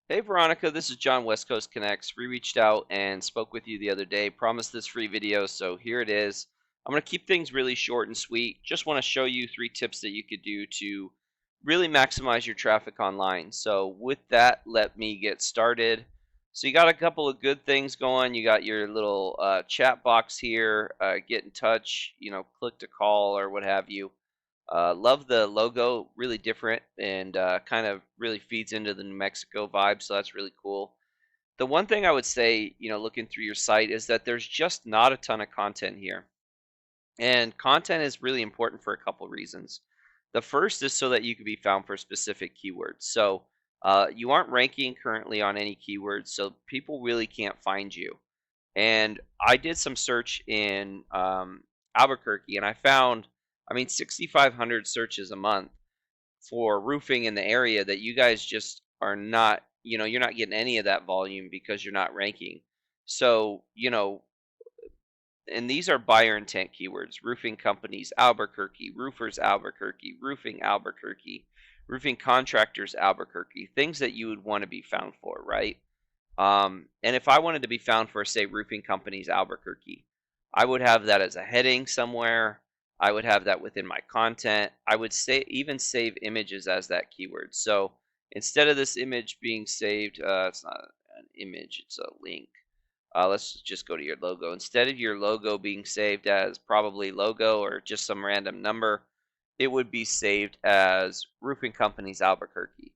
Hey Veronica, this is John West Coast Connects. We reached out and spoke with you the other day, promised this free video, so here it is. I'm going to keep things really short and sweet. Just want to show you 3 tips that you could do to really maximize your traffic online. So with that, let me get started. So you got a couple of good things going. You got your little chat box here, get in touch, click to call or what have you. Love the logo, really different and kind of really feeds into the New Mexico vibe, so that's really cool. The one thing I would say, looking through your site is that there's just not a ton of content here. And content is really important for a couple reasons. The first is so that you can be found for specific keywords. So you aren't ranking currently on any keywords, so people really can't find you. And I did some search in Albuquerque, and I found, 6,500 searches a month for roofing in the area that you guys just are not, you're not getting any of that volume because you're not ranking. So, and these are buyer intent keywords: roofing companies Albuquerque, roofers Albuquerque, roofing Albuquerque, roofing contractors Albuquerque, things that you would want to be found for, right? And if I wanted to be found for, say, roofing companies Albuquerque, I would have that as a heading somewhere. I would have that within my content. I would say even save images as that keyword. So instead of this image being saved, it's not an image, it's a link. Let's just go to your logo. Instead of your logo being saved as probably logo or just some random number, it would be saved as roofing companies Albuquerque.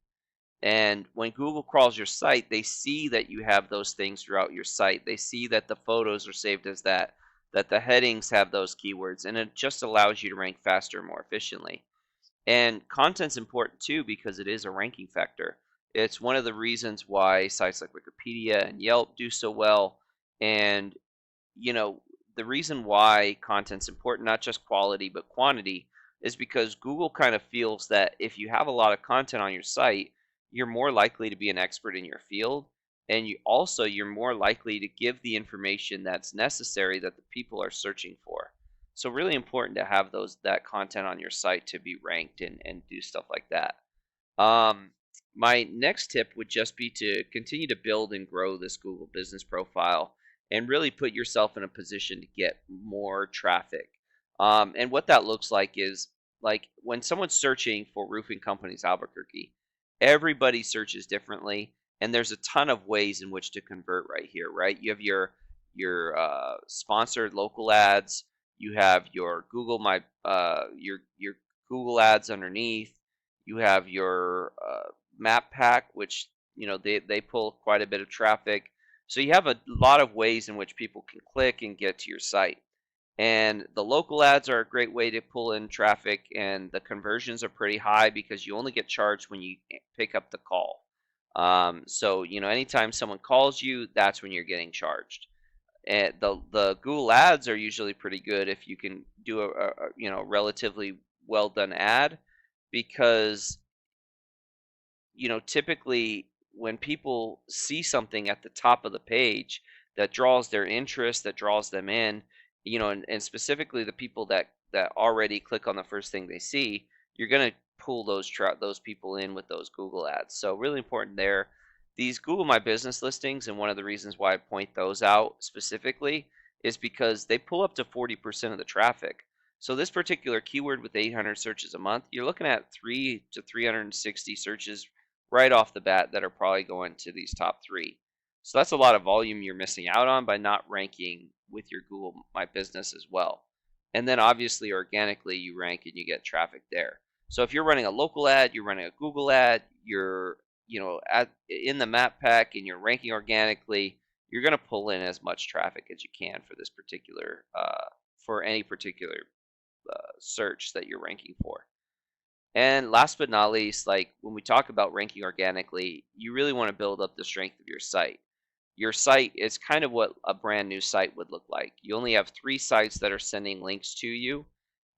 And when Google crawls your site, they see that you have those things throughout your site. They see that the photos are saved as that the headings have those keywords, and it just allows you to rank faster and more efficiently. And content's important too because it is a ranking factor. It's one of the reasons why sites like Wikipedia and Yelp do so well. And, you know, the reason why content's important, not just quality, but quantity, is because Google kind of feels that if you have a lot of content on your site, you're more likely to be an expert in your field. And you're more likely to give the information that's necessary that the people are searching for. So really important to have that content on your site to be ranked and do stuff like that. Um, my next tip would just be to continue to build and grow this Google business profile and really put yourself in a position to get more traffic. And what that looks like is like when someone's searching for roofing companies Albuquerque, everybody searches differently, and there's a ton of ways in which to convert right here, right? You have your sponsored local ads, you have your your Google ads underneath, you have your map pack, which they pull quite a bit of traffic. So you have a lot of ways in which people can click and get to your site. And the local ads are a great way to pull in traffic, and the conversions are pretty high because you only get charged when you pick up the call. So anytime someone calls you, that's when you're getting charged. And the Google ads are usually pretty good if you can do a relatively well done ad, because typically when people see something at the top of the page that draws their interest, that draws them in, and specifically the people that already click on the first thing they see, you're going to pull those people in with those Google ads. So really important there. These Google My Business listings, and one of the reasons why I point those out specifically is because they pull up to 40% of the traffic. So this particular keyword with 800 searches a month, you're looking at 3 to 360 searches right off the bat that are probably going to these top three. So that's a lot of volume you're missing out on by not ranking with your Google My Business as well. And then obviously organically you rank and you get traffic there. So if you're running a local ad, you're running a Google ad, you're in the map pack and you're ranking organically, you're going to pull in as much traffic as you can for this particular for any particular search that you're ranking for. And last but not least, like when we talk about ranking organically, you really want to build up the strength of your site. Your site is kind of what a brand new site would look like. You only have 3 sites that are sending links to you,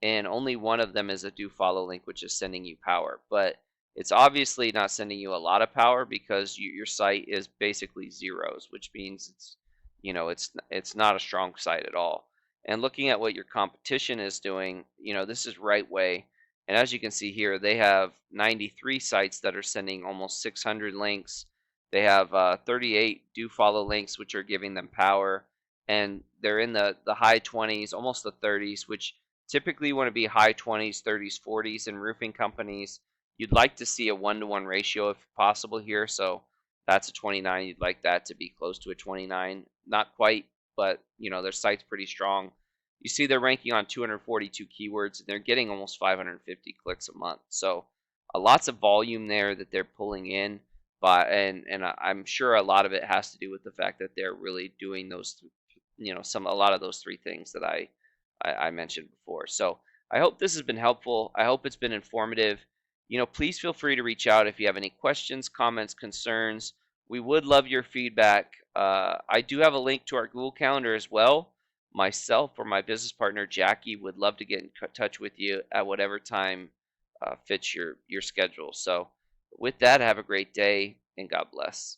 and only one of them is a do follow link, which is sending you power. But it's obviously not sending you a lot of power because your site is basically zeros, which means it's not a strong site at all. And looking at what your competition is doing, this is Right Way, and as you can see here, they have 93 sites that are sending almost 600 links. They have 38 do follow links, which are giving them power, and they're in the high 20s, almost the 30s, which typically you want to be high 20s, 30s, 40s in roofing companies. You'd like to see a 1-to-1 ratio if possible here. So that's a 29. You'd like that to be close to a 29. Not quite, but their site's pretty strong. You see they're ranking on 242 keywords and they're getting almost 550 clicks a month. So lots of volume there that they're pulling in. But I'm sure a lot of it has to do with the fact that they're really doing those, a lot of those three things that I mentioned before. So I hope this has been helpful. I hope it's been informative. Please feel free to reach out if you have any questions, comments, concerns. We would love your feedback. I do have a link to our Google Calendar as well. Myself or my business partner Jackie would love to get in touch with you at whatever time fits your schedule. So with that, have a great day and God bless.